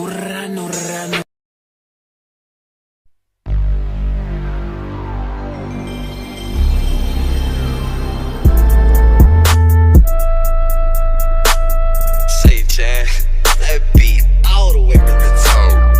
Nurra, nurra, nurra. Say, Chan, that beat all the way to the top.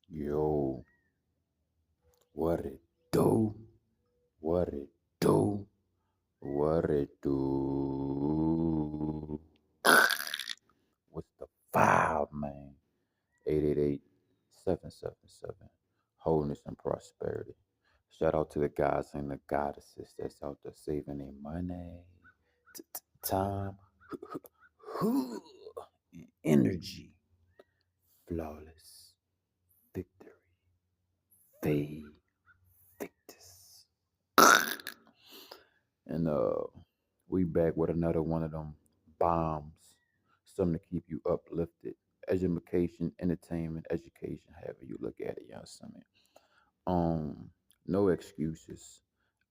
Yo, what it do? What it do? What it do? What's the vibe, man? 888-777. Wholeness and prosperity. Shout out to the guys and the goddesses that's out there saving their money, time, energy. Flawless victory. Fade. Victus. And we back with another one of them bombs. Something to keep you uplifted. Education, entertainment, education, however you look at it, y'all. Something. No excuses.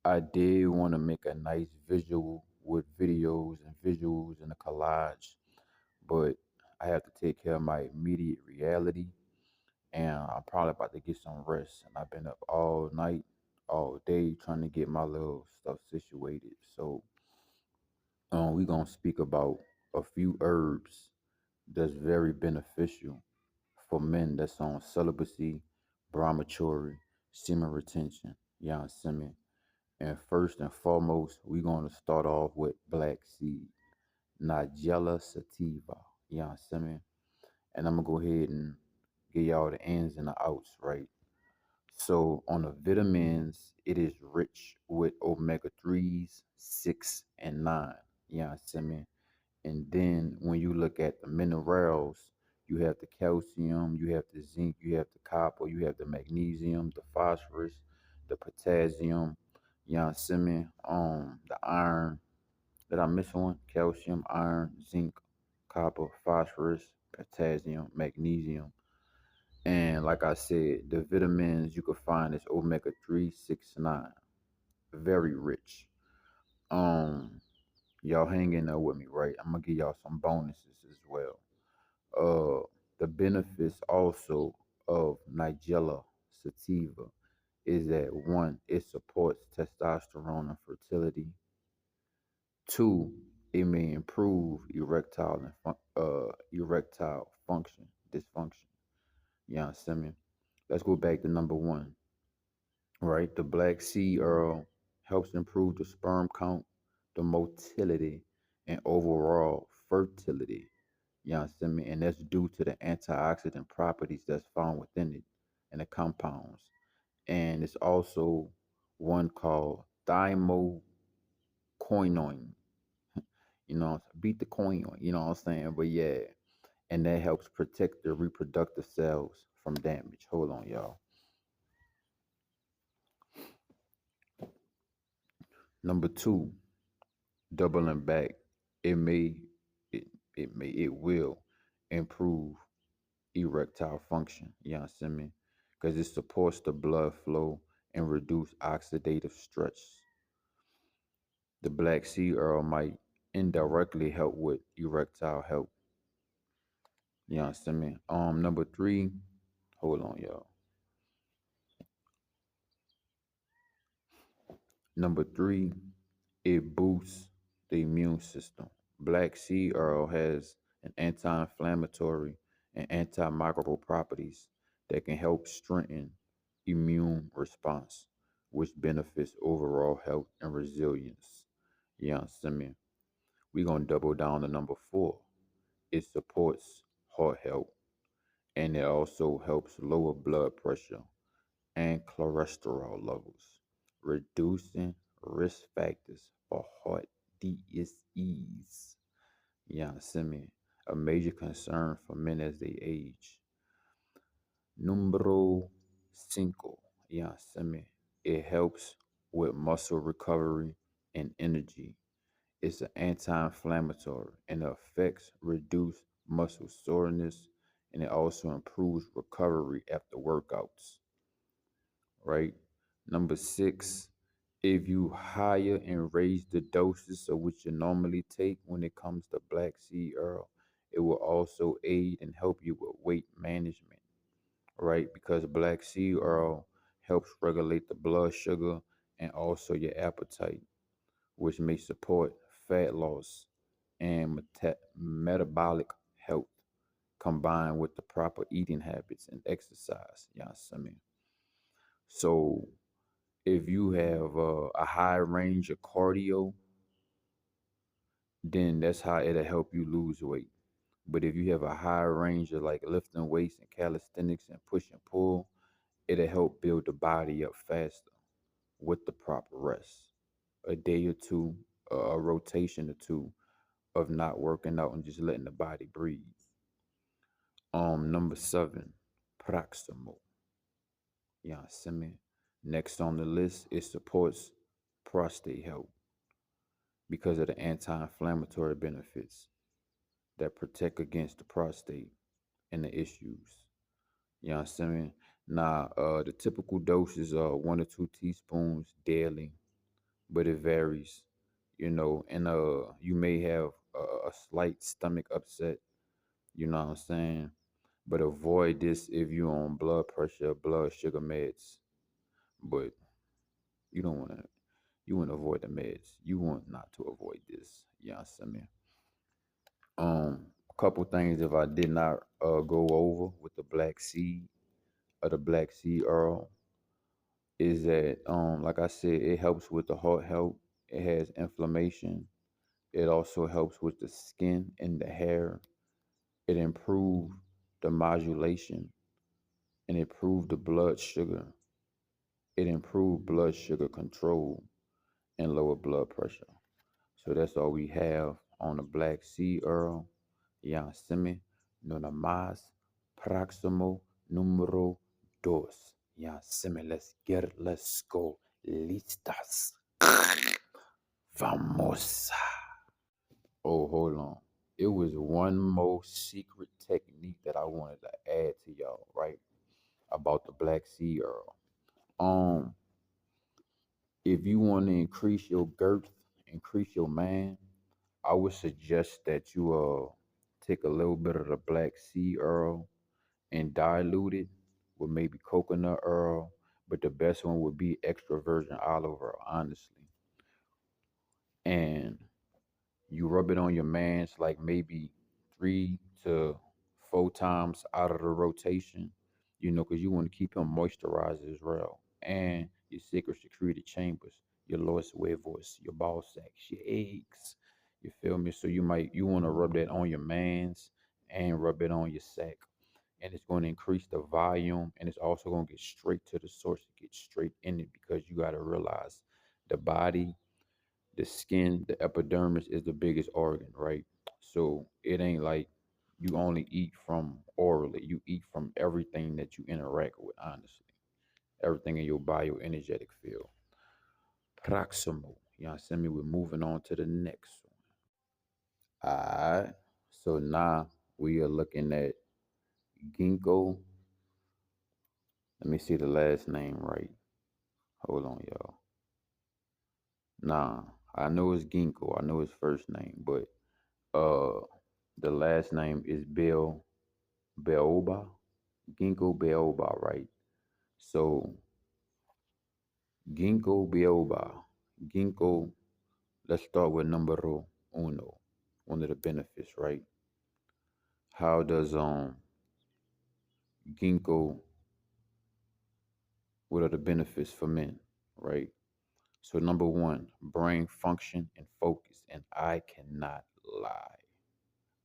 I did want to make a nice visual with videos and visuals and a collage, but I have to take care of my immediate reality, and I'm probably about to get some rest. And I've been up all night, all day trying to get my little stuff situated. So we're gonna speak about a few herbs that's very beneficial for men that's on celibacy, brahmachari, semen retention, y'all semen. And first and foremost, we're gonna start off with black seed, Nigella sativa, y'all semen. And I'm gonna go ahead and give y'all the ins and the outs, right? So on the vitamins, it is rich with omega 3s, 6, and 9. You know what I mean? And then when you look at the minerals, you have the calcium, you have the zinc, you have the copper, you have the magnesium, the phosphorus, the potassium, you know what I mean? The iron. Did I miss one? Calcium, iron, zinc, copper, phosphorus, potassium, magnesium. And like I said, the vitamins you can find is omega 3, 6, 9. Very rich. Um, y'all hang in there with me, right? I'm gonna give y'all some bonuses as well. The benefits also of Nigella sativa is that one, it supports testosterone and fertility. Two, it may improve erectile function, dysfunction. You know what I'm saying? Let's go back to number one, right? The black sea Earl helps improve the sperm count, the motility, and overall fertility. You know what I'm saying? And that's due to the antioxidant properties that's found within it and the compounds. And it's also one called thymoquinone. You know, beat the coin, you know what I'm saying? But yeah, and that helps protect the reproductive cells from damage. Hold on, y'all. Number two, doubling back, it may, it, it will improve erectile function. You know what I mean? Because it supports the blood flow and reduce oxidative stress. The black sea Earl might indirectly help with erectile health. You know what I mean? Number three, hold on, y'all. Number three, it boosts the immune system. Black seed oil has an anti-inflammatory and antimicrobial properties that can help strengthen immune response, which benefits overall health and resilience. Yeah, I mean, we're gonna double down to number four. It supports heart health and it also helps lower blood pressure and cholesterol levels, reducing risk factors for heart disease. Yeah, see, a major concern for men as they age. Numero cinco. Yeah, see, it helps with muscle recovery and energy. It's an anti-inflammatory and the effects reduce muscle soreness and it also improves recovery after workouts, right? Number six, if you higher and raise the doses of which you normally take when it comes to black seed oil, it will also aid and help you with weight management, right? Because black seed oil helps regulate the blood sugar and also your appetite, which may support fat loss and metabolic health combined with the proper eating habits and exercise. Yes, I mean, so if you have a high range of cardio, then that's how it'll help you lose weight. But if you have a high range of like lifting weights and calisthenics and push and pull, it'll help build the body up faster with the proper rest. A day or two, a rotation or two of not working out and just letting the body breathe. Number seven, proximal. Yeah, semi. Next on the list, it supports prostate health because of the anti-inflammatory benefits that protect against the prostate and the issues. You know what I'm saying? Now, the typical dose is 1 or 2 teaspoons daily, but it varies, and you may have a slight stomach upset, you know what I'm saying? But avoid this if you're on blood pressure, blood sugar meds. But you don't want to, you want to avoid the meds. You want not to avoid this. You know what I'm saying? A couple things if I did not go over with the black seed or the black seed oil is that like I said, it helps with the heart health. It has inflammation. It also helps with the skin and the hair. It improves the modulation and improve the blood sugar. It improved blood sugar control and lower blood pressure. So that's all we have on the black sea oil. Yasimi no más próximo número dos. Yasimi, let's get it. Let's go. Listas. Vamos. Oh, hold on. It was one more secret technique that I wanted to add to y'all, right? About the black sea oil. Um, if you want to increase your girth, increase your man, I would suggest that you take a little bit of the black sea oil and dilute it with maybe coconut oil, but the best one would be extra virgin olive oil, honestly. And you rub it on your mans like maybe 3 to 4 times out of the rotation, because you want to keep him moisturized as well. And your secret secreted chambers, your los huevos, your ball sacks, your eggs. You feel me? So you want to rub that on your mans and rub it on your sack. And it's going to increase the volume and it's also going to get straight to the source, get straight in it because you got to realize the body, the skin, the epidermis is the biggest organ, right? So it ain't like you only eat from orally. You eat from everything that you interact with, honestly. Everything in your bioenergetic field. Proximal. You know what I'm saying? We're moving on to the next one. Alright. So now we are looking at ginkgo. Let me see the last name right. Hold on, y'all. Nah, I know it's ginkgo. I know his first name, but uh the last name is Beoba, Ginkgo biloba, right? So Ginkgo biloba, Ginkgo, let's start with numero uno, one of the benefits, right? How does ginkgo, what are the benefits for men, right? So number one, brain function and focus. And I cannot lie.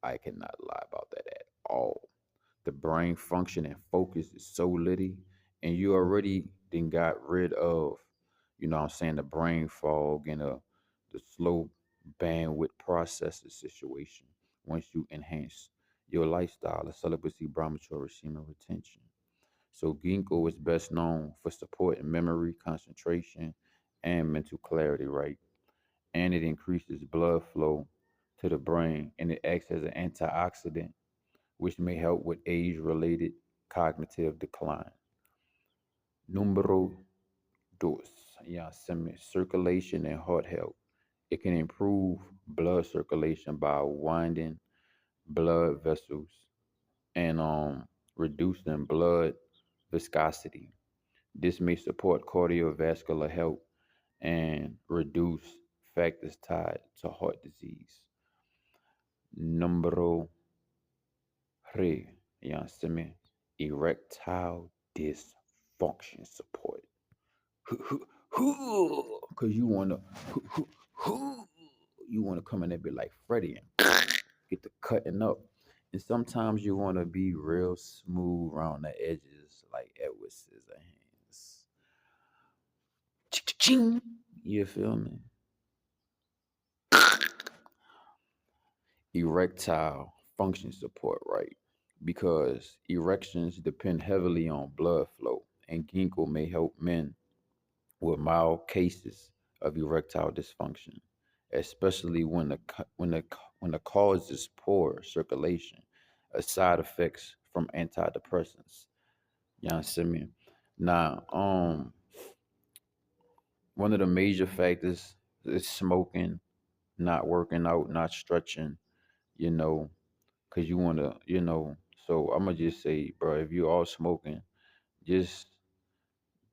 I cannot lie about that at all. The brain function and focus is so litty, and you already then got rid of, what I'm saying, the brain fog and the slow bandwidth processor situation once you enhance your lifestyle of celibacy, brahmacharya, semen retention. So ginkgo is best known for supporting memory, concentration, and mental clarity, right? And it increases blood flow to the brain, and it acts as an antioxidant, which may help with age-related cognitive decline. Numero dos, circulation and heart health. It can improve blood circulation by winding blood vessels and reducing blood viscosity. This may support cardiovascular health and reduce factors tied to heart disease. Numero three, erectile dysfunction support. Because you want to come in there be like Freddie and get the cutting up. And sometimes you want to be real smooth around the edges like Edward Scissorhands. Ching. You feel me? Erectile function support, right? Because erections depend heavily on blood flow, and ginkgo may help men with mild cases of erectile dysfunction, especially when the cause is poor circulation, a side effects from antidepressants. You know what I mean? Now, one of the major factors is smoking, not working out, not stretching, you know, because you want to, So I'm gonna just say, bro, if you all smoking, just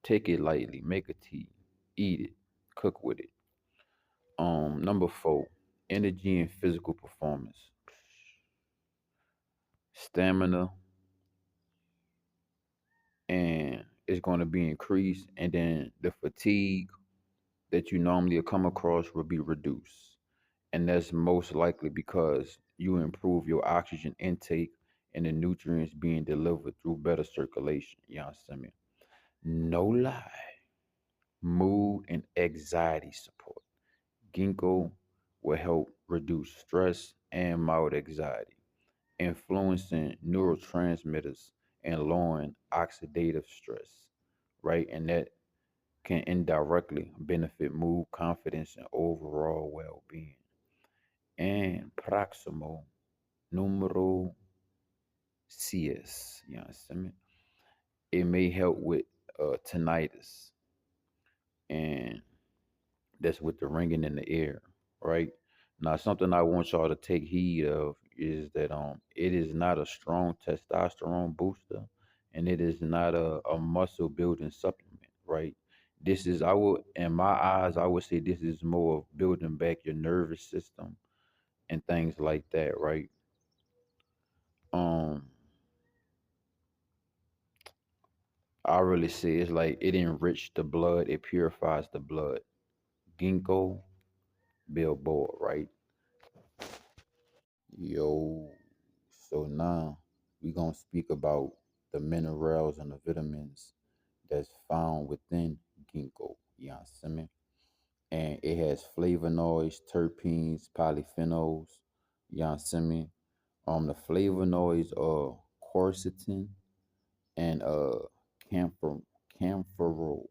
take it lightly, make a tea, eat it, cook with it. Number four, energy and physical performance, stamina, and it's going to be increased, and then the fatigue that you normally come across will be reduced, and that's most likely because you improve your oxygen intake and the nutrients being delivered through better circulation. You know what I'm saying? No lie. Mood and anxiety support. Ginkgo will help reduce stress and mild anxiety, influencing neurotransmitters and lowering oxidative stress, right? And that can indirectly benefit mood, confidence, and overall well being. And proximal numero CS, you know what I'm saying? It may help with tinnitus, and that's with the ringing in the ear, right? Now, something I want y'all to take heed of is that it is not a strong testosterone booster, and it is not a muscle building supplement, right? This is I would in my eyes, I would say this is more of building back your nervous system and things like that, right? Um, I really say it's like it enriches the blood, it purifies the blood. Ginkgo biloba, right? Yo, so now we gonna speak about the minerals and the vitamins that's found within ginkgo. You know what I'm saying? And it has flavonoids, terpenes, polyphenols. You know what I'm saying? The flavonoids are quercetin and camphor camphorol,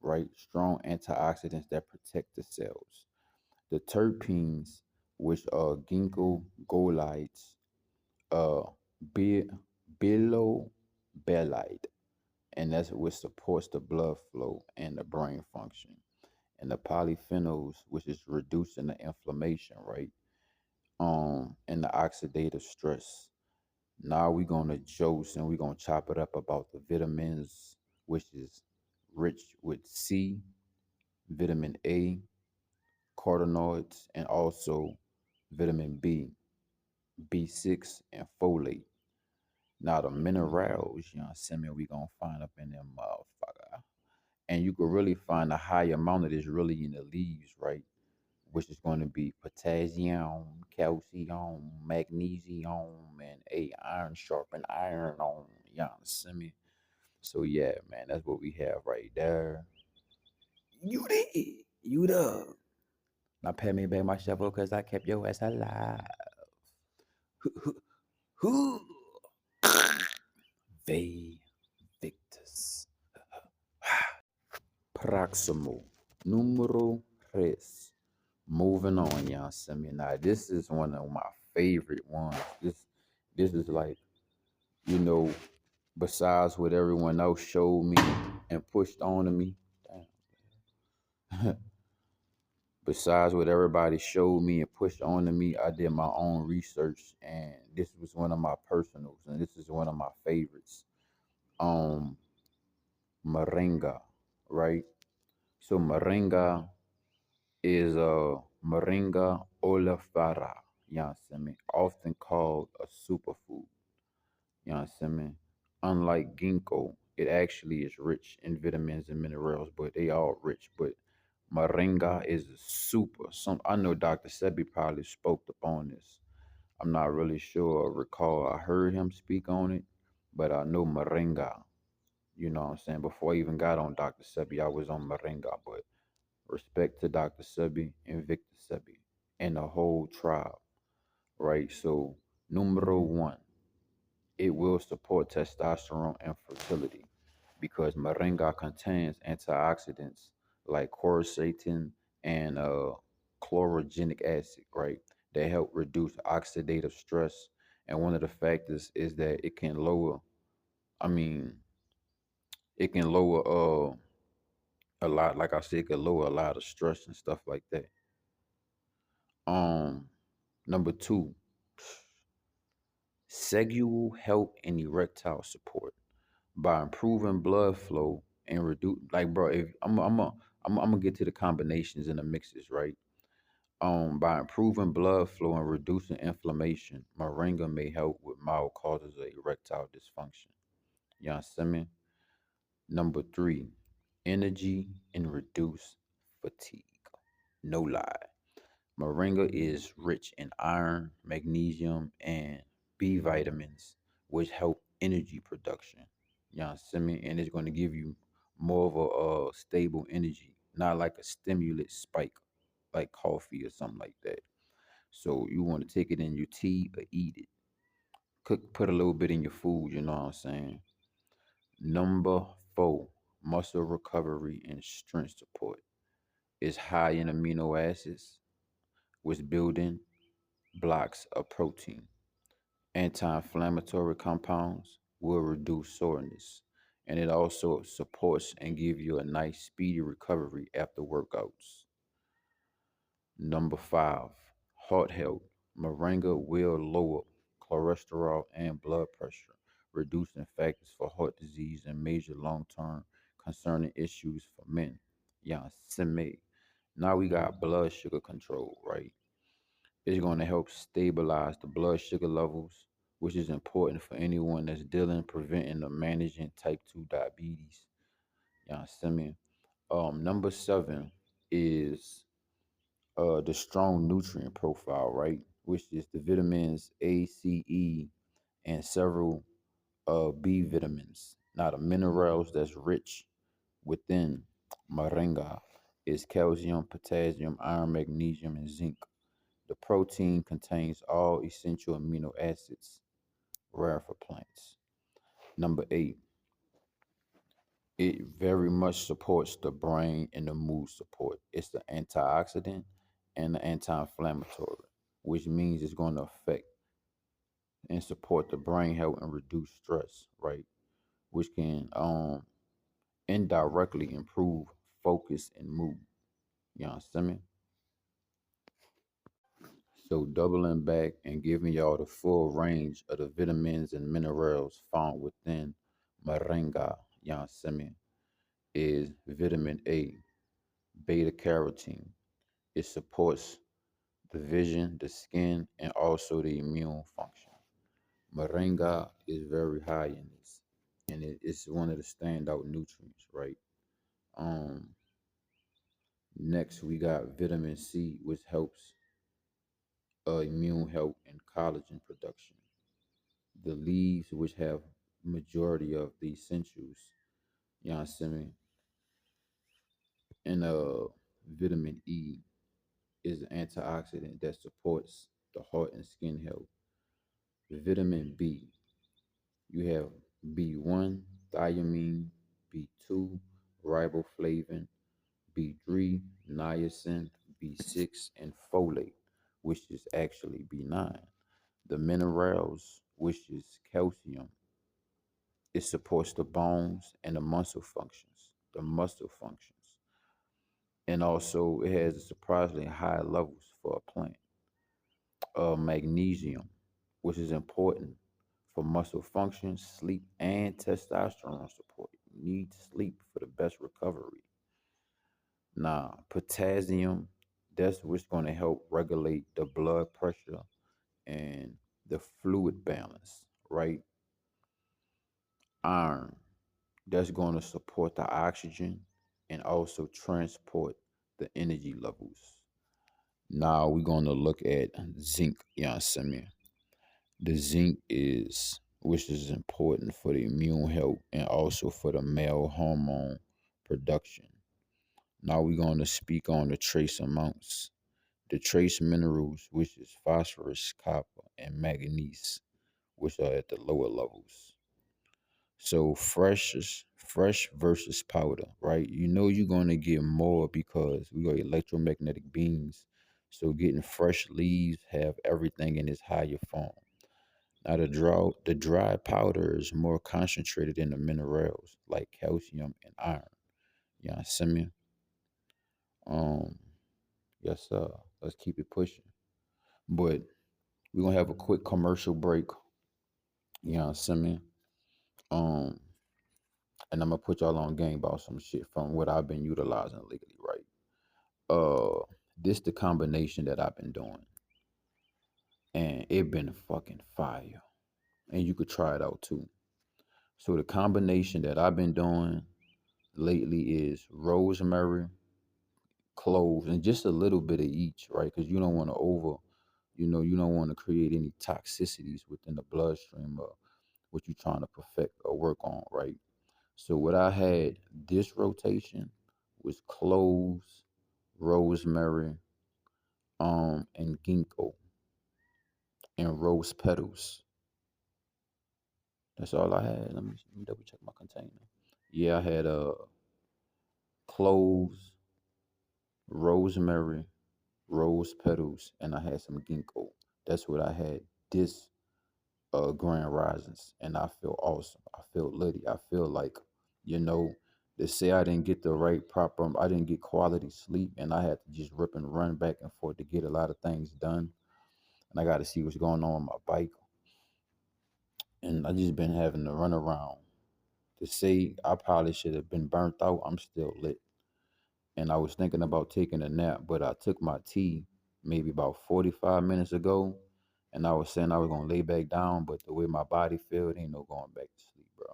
right? Strong antioxidants that protect the cells. The terpenes, which are ginkgo golides, uh bi- bilobelide, and that's what supports the blood flow and the brain function. And the polyphenols, which is reducing the inflammation, right? And the oxidative stress. Now we're gonna jose and we're gonna chop it up about the vitamins, which is rich with C, vitamin A, carotenoids, and also vitamin B, B6, and folate. Now the minerals, you know what I'm saying, we gonna find up in them motherfucker. And you can really find a high amount of this really in the leaves, right? Which is going to be potassium, calcium, magnesium, and a iron sharpen iron on, you know what I'm saying? So yeah, man, that's what we have right there. You did. You done. Now pay me back my shovel because I kept your ass alive. Who? They victus. Proximo. Numero tres. Moving on, y'all. See me now. This is one of my favorite ones. This is like, you know, besides what everyone else showed me and pushed on to me. Damn. Besides what everybody showed me and pushed on to me, I did my own research, and this was one of my personals, and this is one of my favorites. Um, Moringa, right? So Moringa is Moringa oleifera, you know what I'm saying? Often called a superfood, you know what I'm saying? Unlike ginkgo, it actually is rich in vitamins and minerals, but they all rich. But Moringa is a super. Some I know Dr. Sebi probably spoke upon this. I'm not really sure or recall I heard him speak on it, but I know Moringa. You know what I'm saying? Before I even got on Dr. Sebi, I was on Moringa. But respect to Dr. Sebi and Victor Sebi and the whole tribe, right? So, numero one, it will support testosterone and fertility because moringa contains antioxidants like quercetin and chlorogenic acid, right? They help reduce oxidative stress. And one of the factors is that it can lower, I mean, it can lower a lot, like I said, it can lower a lot of stress and stuff like that. Um, Number two, sexual health and erectile support by improving blood flow and reduce, like, bro, if I'm gonna get to the combinations and the mixes, right? By improving blood flow and reducing inflammation, moringa may help with mild causes of erectile dysfunction. You know what I'm saying? Number three, energy and reduce fatigue. No lie. Moringa is rich in iron, magnesium, and B vitamins, which help energy production. You know what I'm saying? And it's going to give you more of a stable energy, not like a stimulant spike like coffee or something like that. So you want to take it in your tea or eat it. Cook, put a little bit in your food. You know what I'm saying? Number four, muscle recovery and strength support. Is high in amino acids, which building blocks of protein. Anti-inflammatory compounds will reduce soreness, and it also supports and give you a nice speedy recovery after workouts. Number five, heart health. Moringa will lower cholesterol and blood pressure, reducing factors for heart disease and major long-term concerning issues for men. Yeah, semi. Now we got blood sugar control, right? It's going to help stabilize the blood sugar levels, which is important for anyone that's dealing, preventing, or managing type 2 diabetes. You know what I'm saying? Number seven is the strong nutrient profile, right? Which is the vitamins A, C, E, and several B vitamins. Now, the minerals that's rich within moringa is calcium, potassium, iron, magnesium, and zinc. The protein contains all essential amino acids, rare for plants. Number eight, it very much supports the brain and the mood support. It's the antioxidant and the anti-inflammatory, which means it's going to affect and support the brain health and reduce stress, right? Which can indirectly improve focus and mood. You know what I'm saying? So doubling back and giving y'all the full range of the vitamins and minerals found within moringa, you know what I'm saying, is vitamin A, beta carotene. It supports the vision, the skin, and also the immune function. Moringa is very high in this, and it's one of the standout nutrients, right? Um, Next we got vitamin C, which helps immune health and collagen production. The leaves, which have majority of the essentials, you know what I'm saying, and vitamin E is an antioxidant that supports the heart and skin health. Vitamin B, you have B1, thiamine, B2, riboflavin, B3, niacin, B6, and folate, which is actually B9. The minerals, which is calcium, it supports the bones and the muscle functions. The muscle functions. And also, it has surprisingly high levels for a plant. Magnesium, which is important for muscle function, sleep, and testosterone support. You need sleep for the best recovery. Now, potassium, that's what's going to help regulate the blood pressure and the fluid balance, right? Iron, that's going to support the oxygen and also transport the energy levels. Now we're going to look at zinc, you know what I'm saying? The zinc is, which is important for the immune health and also for the male hormone production. Now we're going to speak on the trace amounts. The trace minerals, which is phosphorus, copper, and manganese, which are at the lower levels. So fresh versus powder, right? You know you're gonna get more because we got electromagnetic beams. So getting fresh leaves have everything in its higher form. Now the dry powder is more concentrated in the minerals like calcium and iron. You know what I'm saying? Um, yes, sir. Let's keep it pushing. But we're gonna have a quick commercial break. You know what I'm saying? Um, and I'm gonna put y'all on game about some shit from what I've been utilizing lately, right? This the combination that I've been doing, and it been fucking fire. And you could try it out too. So the combination that I've been doing lately is rosemary, cloves, and just a little bit of each, right? Because you don't want to you don't want to create any toxicities within the bloodstream of what you're trying to perfect or work on, right? So what I had this rotation was cloves, rosemary, and ginkgo and rose petals. That's all I had. Let me double check my container. Yeah, I had cloves, rosemary, rose petals, and I had some ginkgo. That's what I had this grand risings, and I feel awesome. I feel litty. I feel like, you know, they say I didn't get the right proper, I didn't get quality sleep, and I had to just rip and run back and forth to get a lot of things done. And I got to see what's going on with my bike, and I just been having to run around. To say I probably should have been burnt out, I'm still lit. And I was thinking about taking a nap, but I took my tea maybe about 45 minutes ago, and I was saying I was gonna lay back down, but the way my body feel, it ain't no going back to sleep, bro.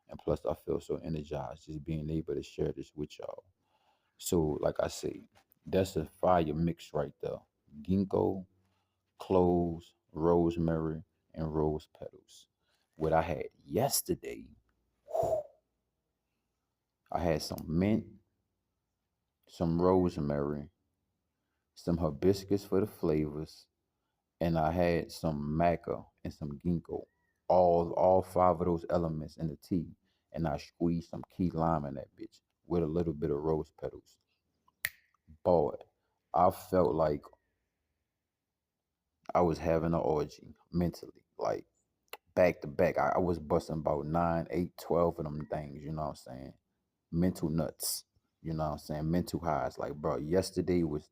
And plus, I feel so energized just being able to share this with y'all. So, like I say, that's a fire mix right there. Ginkgo, cloves, rosemary, and rose petals. What I had yesterday, I had some mint, some rosemary, some hibiscus for the flavors, and I had some maca and some ginkgo. All five of those elements in the tea. And I squeezed some key lime in that bitch with a little bit of rose petals. Boy, I felt like I was having an orgy mentally. Like back to back. I was busting about 9, 8, 12 of them things, you know what I'm saying? Mental nuts. You know what I'm saying? Mental highs. Like, bro, yesterday was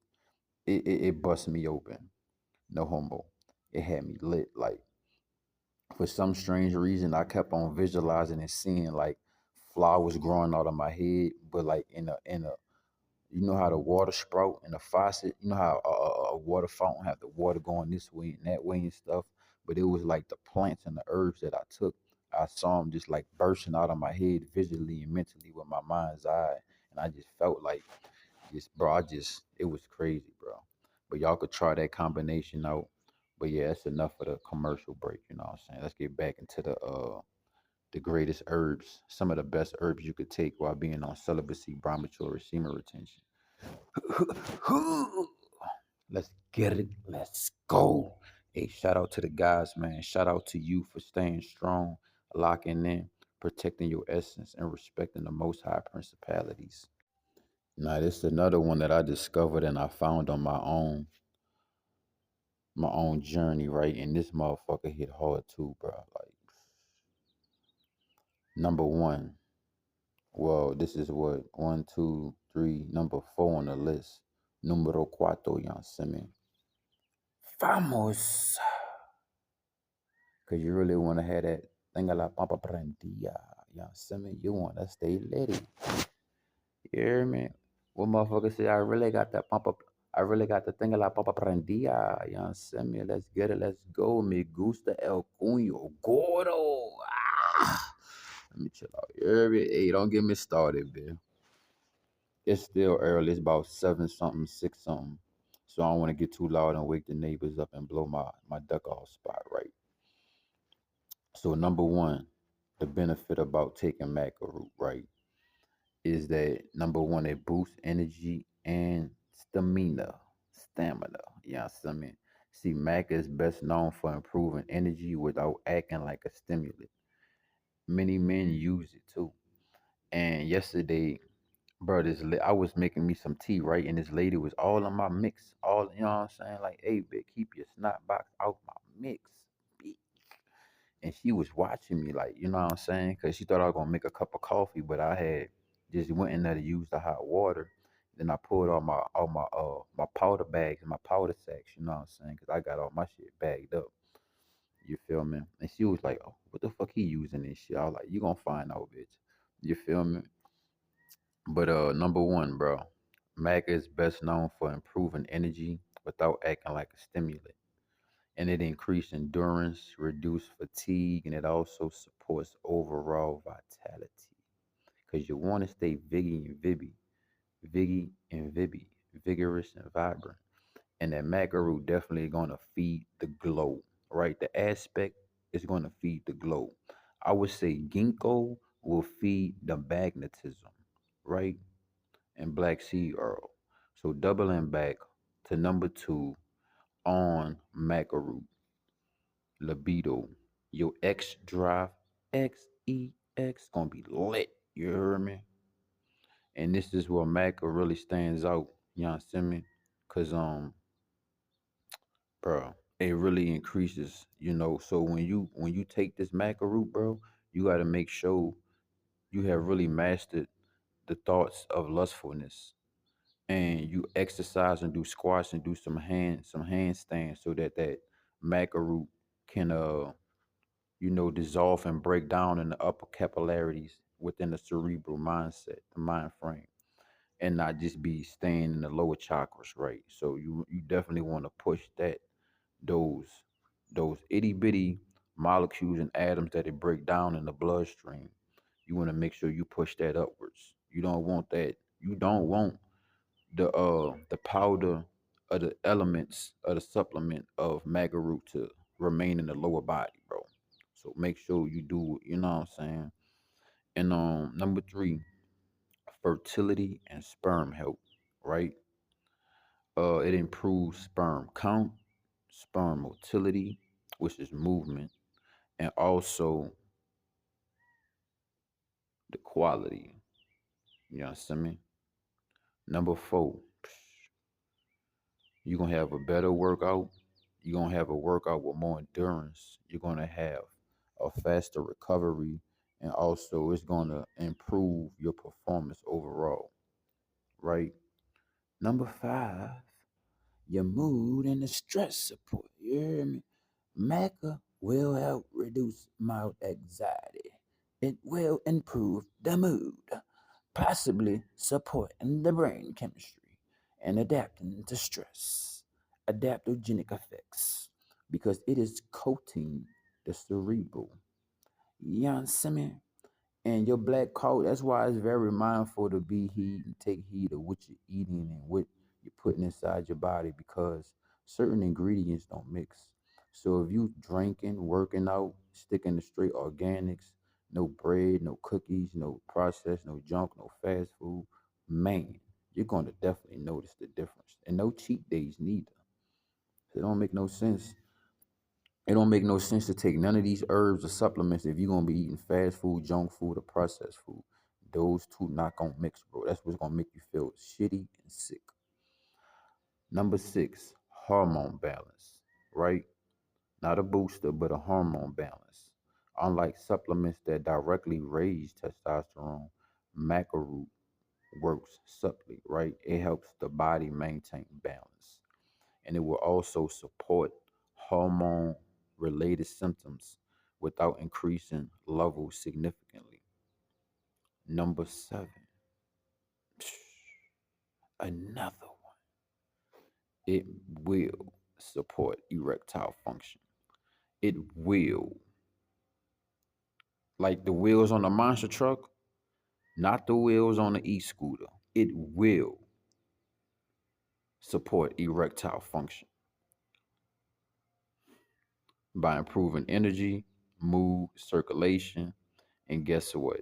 it busted me open. No homo. It had me lit. Like, for some strange reason, I kept on visualizing and seeing like flowers growing out of my head, but like in a You know how the water sprout in the faucet. You know how a water fountain have the water going this way and that way and stuff. But it was like the plants and the herbs that I took. I saw them just like bursting out of my head visually and mentally with my mind's eye, and I just felt like just, bro. It was crazy, bro. But y'all could try that combination out. But yeah, that's enough for the commercial break. You know what I'm saying? Let's get back into the greatest herbs, some of the best herbs you could take while being on celibacy, brahmacharya, semen retention. Let's get it. Let's go. Hey, shout out to the guys, man. Shout out to you for staying strong, locking in, protecting your essence, and respecting the most high principalities. Now, this is another one that I discovered and I found on my own journey, right? And this motherfucker hit hard too, bro. Like, number one. Well, this is what one, two, three, number four on the list. Numero cuatro, you know what I mean? Vamos. Cause you really want to have that thing a la papa prendida. You know what I mean? You want to stay ready. You hear me? What motherfucker say? I really got the thing a la papa prendida. You know what I mean? Let's get it. Let's go. Me gusta el cuño gordo. Ah. Let me chill out. You hear me? Hey, don't get me started, man. It's still early. It's about 7 something, 6 something. So I don't want to get too loud and wake the neighbors up and blow my duck off spot, right? So number one, the benefit about taking maca root, right, is that number one, it boosts energy and stamina. Yeah, I mean, see, maca is best known for improving energy without acting like a stimulant. Many men use it too. And yesterday, bro, I was making me some tea, right? And this lady was all in my mix, all, you know what I'm saying? Like, hey, bitch, keep your snot box out my mix, bitch. And she was watching me, like, you know what I'm saying? Because she thought I was gonna make a cup of coffee, but I had just went in there to use the hot water. Then I pulled all my powder bags and my powder sacks, you know what I'm saying? Because I got all my shit bagged up. You feel me? And she was like, "Oh, what the fuck he using this shit?" I was like, "You gonna find out, bitch." You feel me? But number one, bro, maca is best known for improving energy without acting like a stimulant. And it increases endurance, reduce fatigue, and it also supports overall vitality. Because you want to stay viggy and vibby, vigorous and vibrant. And that maca root definitely gonna feed the glow, right? The aspect is gonna feed the glow. I would say ginkgo will feed the magnetism, right? And Black Sea Earl. So doubling back to number two on Macaroon, libido. Your X drive, XEX, gonna be lit. You hear me? And this is where Maca really stands out. You know what I'm saying? Cause bro, it really increases. So when you take this Maca root, bro, you gotta make sure you have really mastered the thoughts of lustfulness, and you exercise and do squats and do some handstands so that maca root can dissolve and break down in the upper capillaries within the cerebral mindset, the mind frame, and not just be staying in the lower chakras, right? So you definitely want to push those those itty bitty molecules and atoms that it break down in the bloodstream. You want to make sure you push that upwards. You don't want that. You don't want the powder of the elements of the supplement of maca root to remain in the lower body, bro. So make sure you do, you know what I'm saying? And number three, fertility and sperm health, right? It improves sperm count, sperm motility, which is movement, and also the quality. You know what I mean? Number four, you're gonna have a better workout. You're gonna have a workout with more endurance. You're gonna have a faster recovery, and also it's gonna improve your performance overall, right? Number five, your mood and the stress support. You hear me? Maca will help reduce mild anxiety. It will improve the mood. possibly supporting the brain chemistry and adapting to stress, adaptogenic effects, because it is coating the cerebral. You know what I'm saying? And your black coat, that's why it's very mindful to be heed and take heed of what you're eating and what you're putting inside your body because certain ingredients don't mix. So if you drinking, working out, sticking to straight organics, no bread, no cookies, no processed, no junk, no fast food, man, you're going to definitely notice the difference. And no cheat days neither. It don't make no sense. It don't make no sense to take none of these herbs or supplements if you're gonna be eating fast food, junk food, or processed food. Those two not gonna mix, bro. That's what's gonna make you feel shitty and sick. Number six, hormone balance, right? Not a booster, but a hormone balance. Unlike supplements that directly raise testosterone, macaroot works subtly, right? It helps the body maintain balance. And it will also support hormone related symptoms without increasing levels significantly. Number seven, another one. It will support erectile function. It will, like the wheels on the monster truck, not the wheels on the e-scooter. It will support erectile function by improving energy, mood, circulation, and guess what?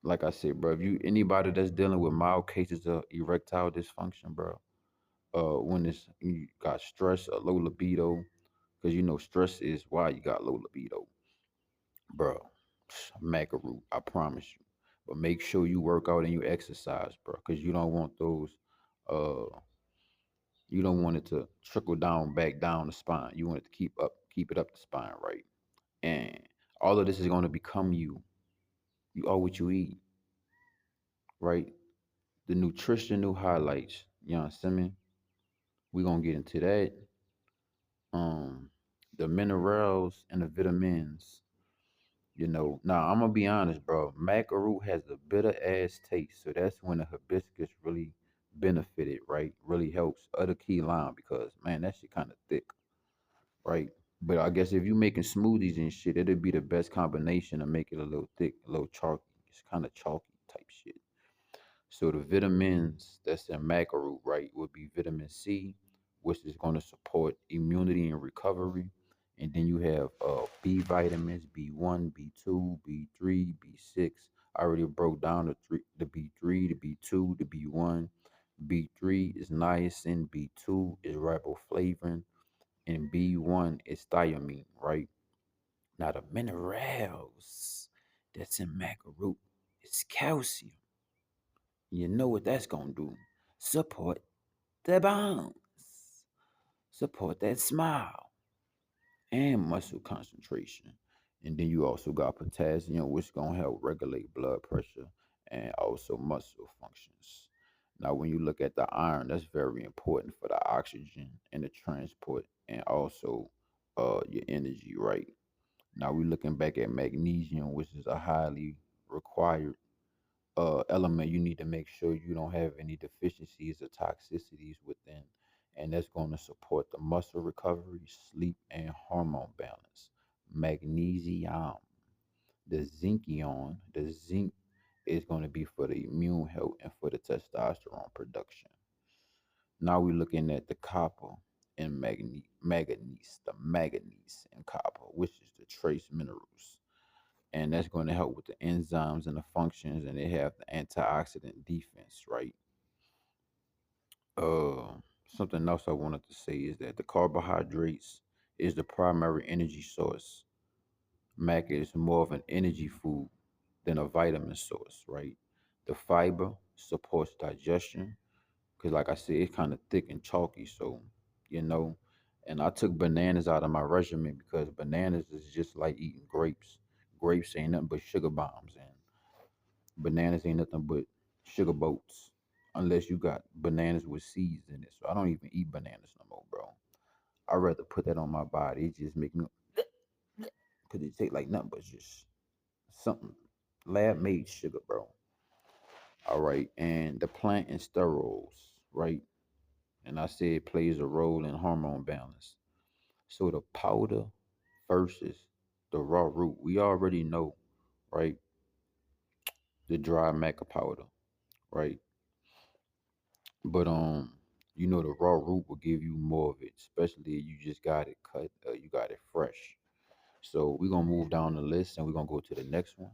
Like I said, bro, if you anybody that's dealing with mild cases of erectile dysfunction, bro, when it's you got stress or low libido, because you know stress is why you got low libido, bro. Macaroot, I promise you. But make sure you work out and you exercise, bro, because you don't want those. Uh, you don't want it to trickle down back down the spine. You want it to keep it up the spine, right? And all of this is going to become you. You are what you eat, right? The nutritional highlights. You know what I'm saying? We're gonna get into that. Um, the minerals and the vitamins. Now I'm gonna be honest, bro. Macaroot has a bitter ass taste, so that's when the hibiscus really benefited, right? Really helps. Other key lime because man, that shit kind of thick, right? But I guess if you making smoothies and shit, it'd be the best combination to make it a little thick, a little chalky. It's kind of chalky type shit. So the vitamins that's in macaroot, right, would be vitamin C, which is going to support immunity and recovery. And then you have B vitamins, B1, B2, B3, B6. I already broke down the B3, the B2, the B1. B3 is niacin, B2 is riboflavin, and B1 is thiamine, right? Now the minerals that's in macaroot is calcium. You know what that's gonna do? Support the bones, support that smile and muscle concentration. And then you also got potassium, which gonna help regulate blood pressure and also muscle functions. Now, when you look at the iron, that's very important for the oxygen and the transport and also your energy, right? Now we're looking back at magnesium, which is a highly required element. You need to make sure you don't have any deficiencies or toxicities within, and that's going to support the muscle recovery, sleep, and hormone balance. Magnesium, the zinc is going to be for the immune health and for the testosterone production. Now we're looking at the copper and the manganese and copper, which is the trace minerals, and that's going to help with the enzymes and the functions, and they have the antioxidant defense, right? Uh, Something else I wanted to say is that the carbohydrates is the primary energy source. Mac is more of an energy food than a vitamin source, right? The fiber supports digestion because, like I said, it's kind of thick and chalky, so you know. And I took bananas out of my regimen because bananas is just like eating grapes. Grapes ain't nothing but sugar bombs, and bananas ain't nothing but sugar boats unless you got bananas with seeds in it. So I don't even eat bananas no more, bro. I'd rather put that on my body. It just make me because it tastes like nothing but just something lab made sugar, bro. All right, and the plant and sterols, right? And I said it plays a role in hormone balance. So the powder versus the raw root, we already know, right? The dry maca powder, right? But you know the raw root will give you more of it, especially if you just got it cut, you got it fresh. So we're gonna move down the list and we're gonna go to the next one.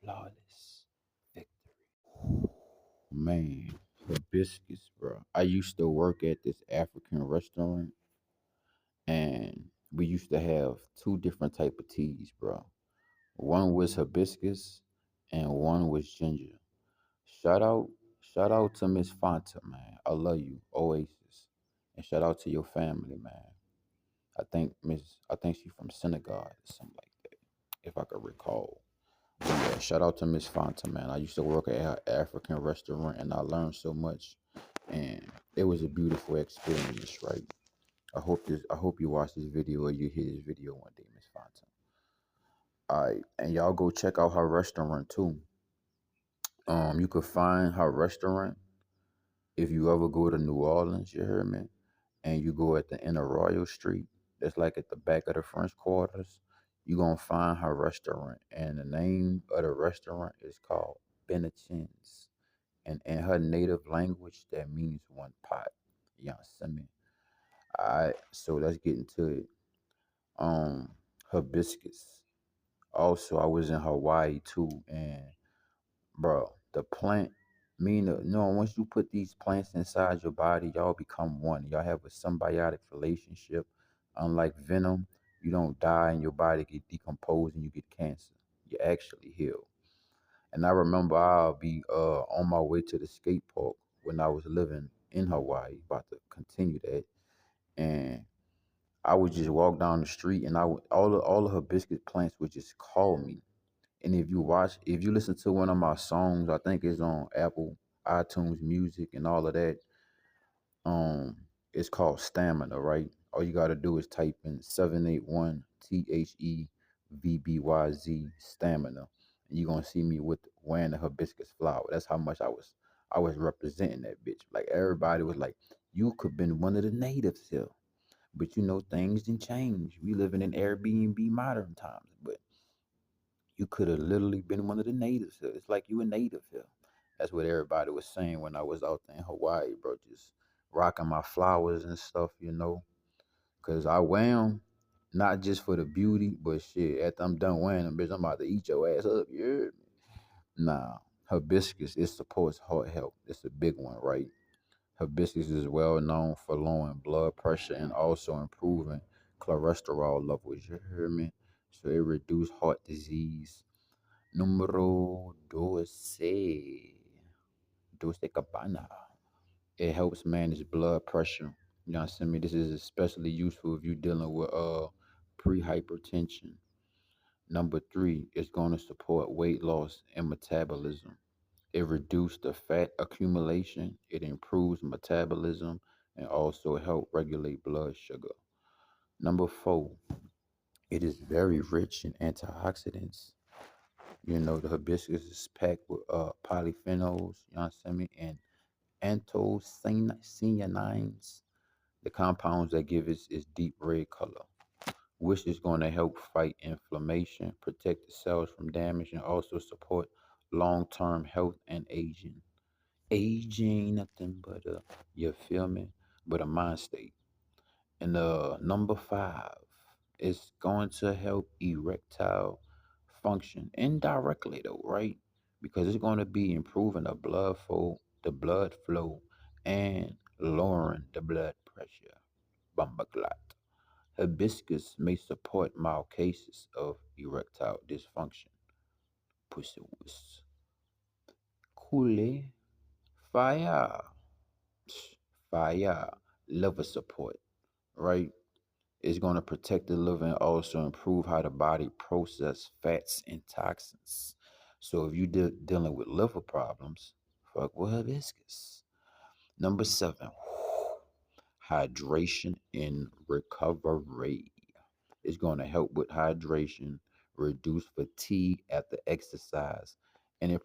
Flawless victory. Man, hibiscus, bro. I used to work at this African restaurant and we used to have two different type of teas, bro. One was hibiscus and one was ginger. Shout out, shout out to Miss Fanta, man. I love you, Oasis. And shout out to your family, man. I think she's from Senegal or something like that, if I could recall. But yeah, shout out to Miss Fanta, man. I used to work at an African restaurant and I learned so much. And it was a beautiful experience, right? I hope you watch this video or you hear this video one day, Miss Fanta. All right, and y'all go check out her restaurant too. You could find her restaurant if you ever go to New Orleans, you hear me? And you go at the end of Royal Street, that's like at the back of the French Quarters, you're gonna find her restaurant. And the name of the restaurant is called Benetins. And in her native language, that means one pot. You understand me? Alright, so let's get into it. Um, Hibiscus. Also, I was in Hawaii too, and bro, the plant, once you put these plants inside your body, y'all become one. Y'all have a symbiotic relationship. Unlike venom, you don't die and your body get decomposed and you get cancer. You actually heal. And I remember I'll be on my way to the skate park when I was living in Hawaii, about to continue that. And I would just walk down the street and all the hibiscus plants would just call me. And if you listen to one of my songs, I think it's on Apple, iTunes Music, and all of that. Um, it's called Stamina, right? All you gotta do is type in 781 THEVBYZ Stamina, and you're gonna see me with wearing the hibiscus flower. That's how much I was representing that bitch. Like everybody was like, you could been one of the natives here. But you know, things didn't change. We living in Airbnb modern times, but you could have literally been one of the natives here. It's like you a native here. That's what everybody was saying when I was out there in Hawaii, bro. Just rocking my flowers and stuff, you know. Cause I wear them not just for the beauty, but shit. After I'm done wearing them, bitch, I'm about to eat your ass up. You heard me? Nah, hibiscus it supports heart health. It's a big one, right? Hibiscus is well known for lowering blood pressure and also improving cholesterol levels. You hear me? So it reduces heart disease. Número 12. Dulce Cabana. It helps manage blood pressure. You know what I'm saying? This is especially useful if you're dealing with pre-hypertension. Number 3, it's going to support weight loss and metabolism. It reduces the fat accumulation. It improves metabolism and also help regulate blood sugar. Number 4, it is very rich in antioxidants. You know, the hibiscus is packed with polyphenols, you know what I'm saying, and anthocyanins, the compounds that give it its deep red color, which is going to help fight inflammation, protect the cells from damage, and also support long-term health and aging. Aging, nothing but you feel me? But a mind state. And number 5 is going to help erectile function indirectly though, right? Because it's going to be improving the blood flow, and lowering the blood pressure. Bumbaclot. Hibiscus may support mild cases of erectile dysfunction. Pussy wuss. Cool. Fire. Fire. Liver support, right? It's going to protect the liver and also improve how the body process fats and toxins. So if you're dealing with liver problems, fuck with hibiscus. Number 7, hydration and recovery. It's going to help with hydration, reduce fatigue after exercise, and it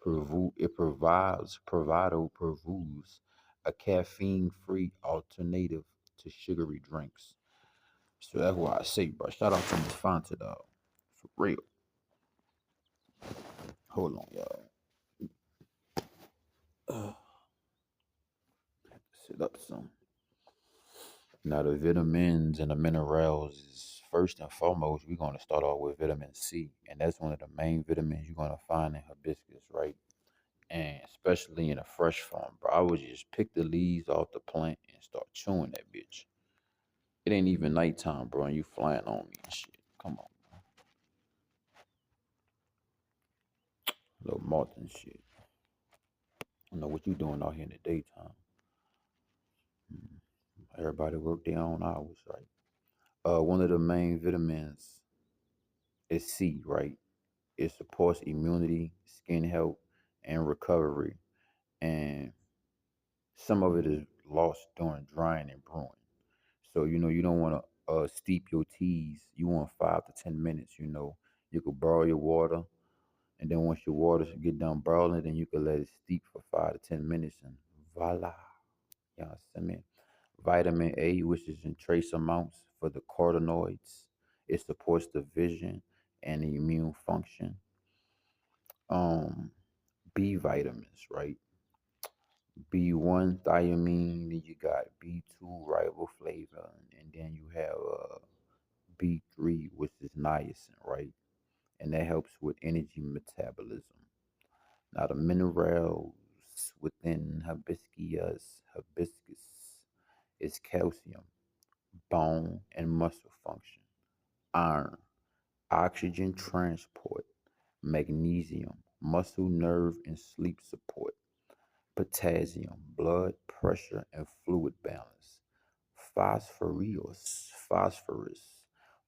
provides a caffeine-free alternative to sugary drinks. So that's why I say, bro, shout out to Miss Fanta, dog. For real. Hold on, y'all. Sit up some. Now the vitamins and the minerals is first and foremost. We're gonna start off with vitamin C, and that's one of the main vitamins you're gonna find in hibiscus, right? And especially in a fresh form, bro. I would just pick the leaves off the plant and start chewing that bitch. It ain't even nighttime, bro, and you flying on me and shit. Come on, little moth and shit. I don't know what you doing out here in the daytime. Mm. Everybody work their own hours, right? One of the main vitamins is C, right? It supports immunity, skin health, and recovery. And some of it is lost during drying and brewing. So, you don't want to steep your teas. You want 5 to 10 minutes, You could boil your water, and then once your water get done boiling, then you could let it steep for 5 to 10 minutes, and voila. You know what I'm saying? Vitamin A, which is in trace amounts for the carotenoids. It supports the vision and the immune function. Um, B vitamins, right? B1 thiamine, then you got B2 riboflavin, and then you have B3, which is niacin, right? And that helps with energy metabolism. Now the minerals within hibiscus is calcium, bone and muscle function, iron, oxygen transport, magnesium, muscle, nerve, and sleep support, potassium, blood pressure and fluid balance, phosphorus,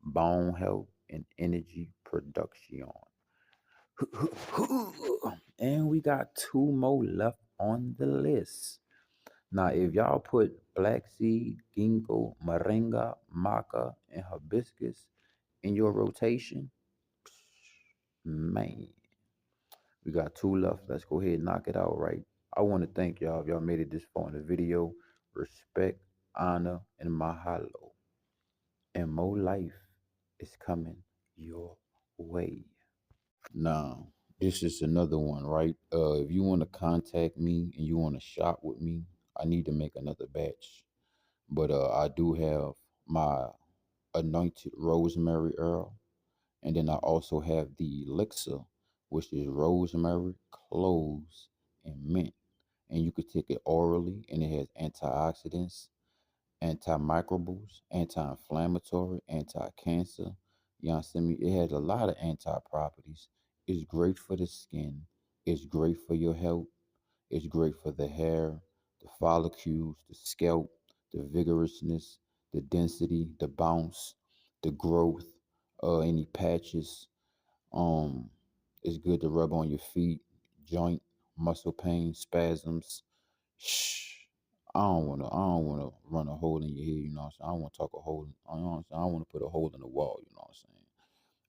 bone health and energy production. And we got two more left on the list. Now, if y'all put black seed, ginkgo, moringa, maca, and hibiscus in your rotation, man, we got two left. Let's go ahead and knock it out, right? I want to thank y'all if y'all made it this far in the video. Respect, honor, and mahalo. And more life is coming your way. Now, this is another one, right? If you want to contact me and you want to shop with me, I need to make another batch. But I do have my anointed rosemary Earl, and then I also have the elixir, which is rosemary, cloves, and mint. And you could take it orally, and it has antioxidants, antimicrobials, anti-inflammatory, anti-cancer. You know what I'm saying? It has a lot of anti-properties. It's great for the skin. It's great for your health. It's great for the hair, the follicles, the scalp, the vigorousness, the density, the bounce, the growth, any patches. Um, it's good to rub on your feet, joint, muscle pain, spasms. Shh. I don't wanna run a hole in your head, you know what I'm saying? I don't wanna talk a hole, you know what I'm saying? I don't wanna put a hole in the wall, you know what I'm saying?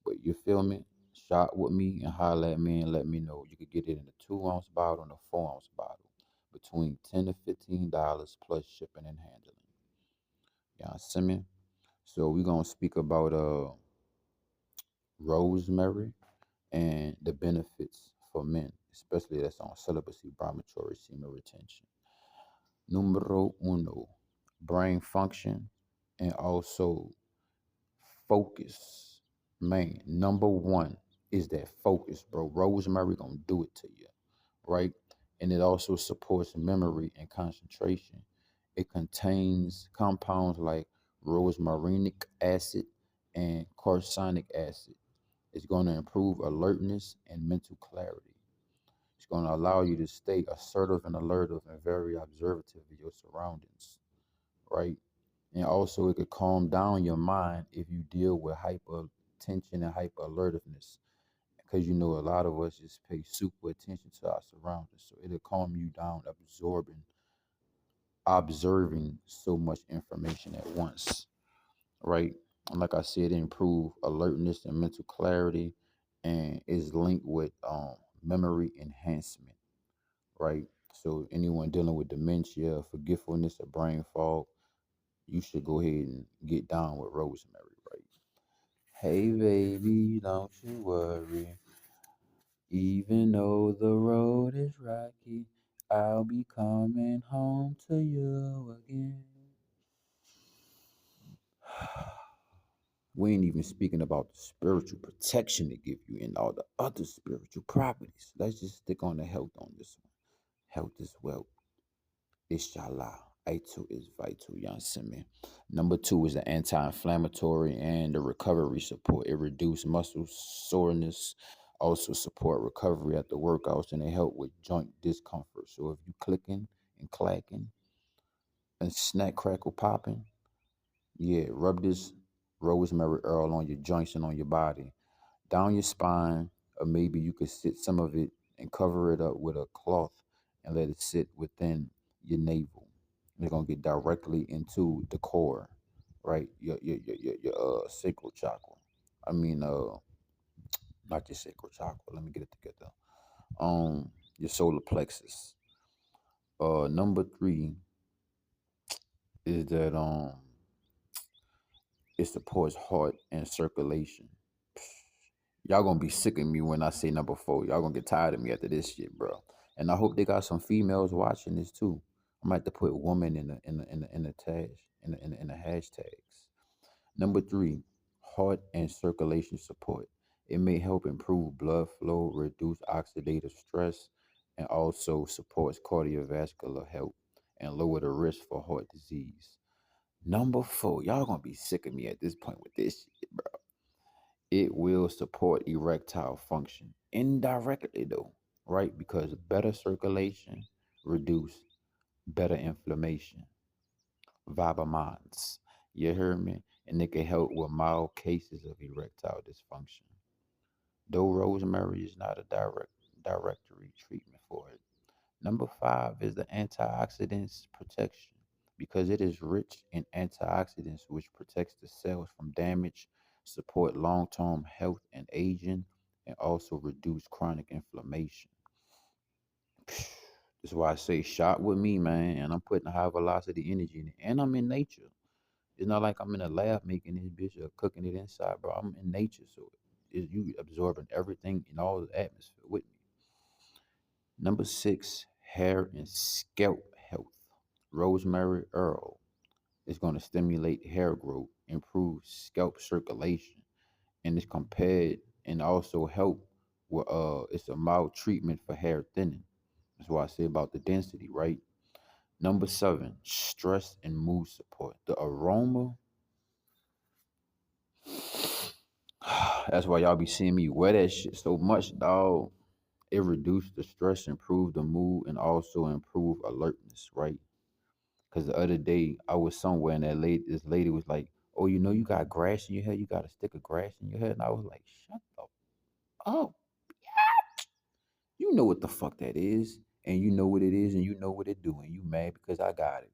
But you feel me? Shot with me and holler at me and let me know. You could get it in a 2 ounce bottle and a 4 ounce bottle. Between $10 to $15 plus shipping and handling. You know what I'm saying? So we're gonna speak about rosemary and the benefits for men, especially that's on celibacy, brahmachary, semen retention. Numero uno, brain function and also focus. Man, number one is that focus, bro. Rosemary gonna do it to you, right? And it also supports memory and concentration. It contains compounds like rosmarinic acid and carcinic acid. It's going to improve alertness and mental clarity. It's going to allow you to stay assertive and alertive and very observative of your surroundings, right? And also, it could calm down your mind if you deal with hypertension and hyper alertiveness. Because a lot of us just pay super attention to our surroundings. So it'll calm you down, observing so much information at once, right? And like I said, it improve alertness and mental clarity. and is linked with memory enhancement, right? So anyone dealing with dementia, forgetfulness, or brain fog, you should go ahead and get down with rosemary, right? Hey baby, don't you worry. Even though the road is rocky, I'll be coming home to you again. We ain't even speaking about the spiritual protection it give you and all the other spiritual properties. Let's just stick on the health on this one. Health is wealth. Inshallah. Aitu is vital, you understand me? Number two is the anti-inflammatory and the recovery support. It reduces muscle soreness, also support recovery after workouts, and they help with joint discomfort. So if you clicking and clacking and snack crackle popping, yeah, rub this rosemary oil on your joints and on your body, down your spine, or maybe you could sit some of it and cover it up with a cloth and let it sit within your navel. It's gonna get directly into the core, right? Your sacral chakra. I mean, not your sacral chakra. Let me get it together. Your solar plexus. Number three is that it supports heart and circulation. Y'all gonna be sick of me when I say number four. Y'all gonna get tired of me after this shit, bro. And I hope they got some females watching this too. I might have to put woman in the tag in the hashtags. Number three, heart and circulation support. It may help improve blood flow, reduce oxidative stress, and also supports cardiovascular health and lower the risk for heart disease. Number four, y'all gonna be sick of me at this point with this shit, bro. It will support erectile function indirectly though, right? Because better circulation reduce better inflammation, Vibamons. You heard me? And it can help with mild cases of erectile dysfunction. Though rosemary is not a directory treatment for it. Number five is the antioxidants protection because it is rich in antioxidants which protects the cells from damage, support long-term health and aging, and also reduce chronic inflammation. That's why I say shot with me, man, and I'm putting high velocity energy in it. And I'm in nature. It's not like I'm in a lab making this bitch or cooking it inside, bro. I'm in nature, so you absorbing everything in all the atmosphere with me. Number six, hair and scalp health. Rosemary Earl is going to stimulate hair growth, improve scalp circulation, and it's compared and also help with it's a mild treatment for hair thinning. That's why I say about the density, right? Number seven, stress and mood support. The aroma. That's why y'all be seeing me wear that shit so much, dog. It reduced the stress, improved the mood, and also improved alertness, right? Because the other day I was somewhere and this lady was like, "Oh, you know you got grass in your hair. You got a stick of grass in your hair." And I was like, "Shut up! Oh, you know what the fuck that is, and you know what it is, and you know what it do, and you mad because I got it,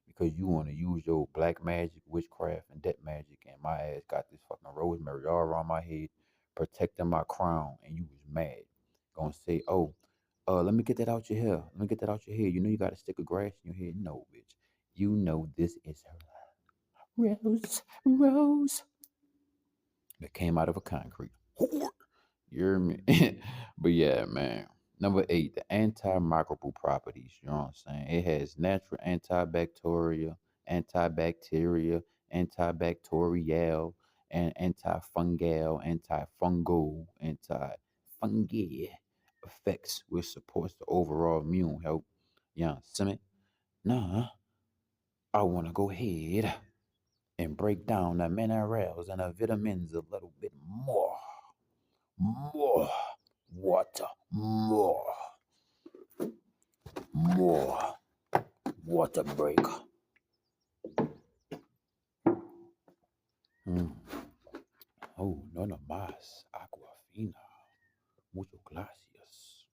because you want to use your black magic, witchcraft, and death magic, and my ass got this fucking rosemary all around my head, protecting my crown, and you was mad, gonna say, oh, let me get that out your hair, let me get that out your hair. You know you got a stick of grass in your head. No, bitch, you know this is rose that came out of a concrete. You hear me? But yeah, man. Number eight, the antimicrobial properties. You know what I'm saying? It has natural antibacterial, antibacterial, and antifungal, antifungi effects, which supports the overall immune health. You know what I'm saying? Now, I want to go ahead and break down the minerals and the vitamins a little bit more water, more water break. Mm. Oh, none más aquafina, mucho gracias.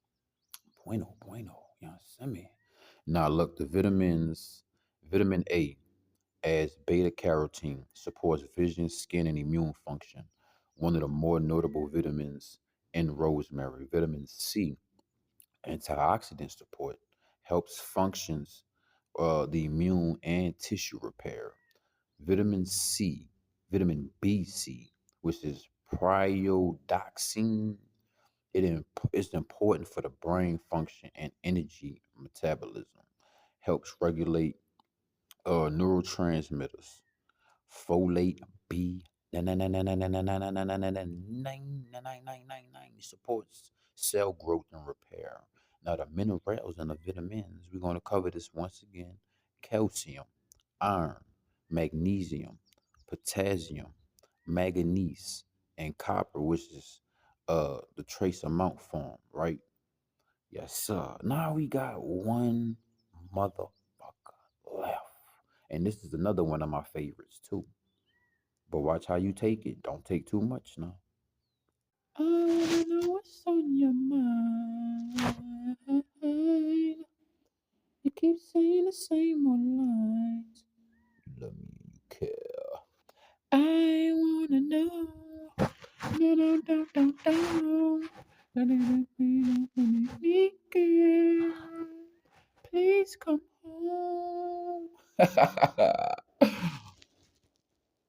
Bueno, bueno, you understand me? Now look, the vitamins, vitamin A as beta carotene supports vision, skin, and immune function. One of the more notable vitamins in rosemary. Vitamin C, antioxidant support, helps functions the immune and tissue repair. Vitamin C, vitamin B-C, which is priodoxine. It's important for the brain function and energy metabolism. Helps regulate neurotransmitters. Folate B supports cell growth and repair. Now the minerals and the vitamins, we're going to cover this once again. Calcium, iron, magnesium, potassium, manganese, and copper, which is the trace amount form, right? Yes, sir. Now we got one motherfucker left. And this is another one of my favorites too. But watch how you take it. Don't take too much now. I wanna know what's on your mind. You keep saying the same old lines. You love me and you care. I wanna know. No, no, no, no, no. Please come home.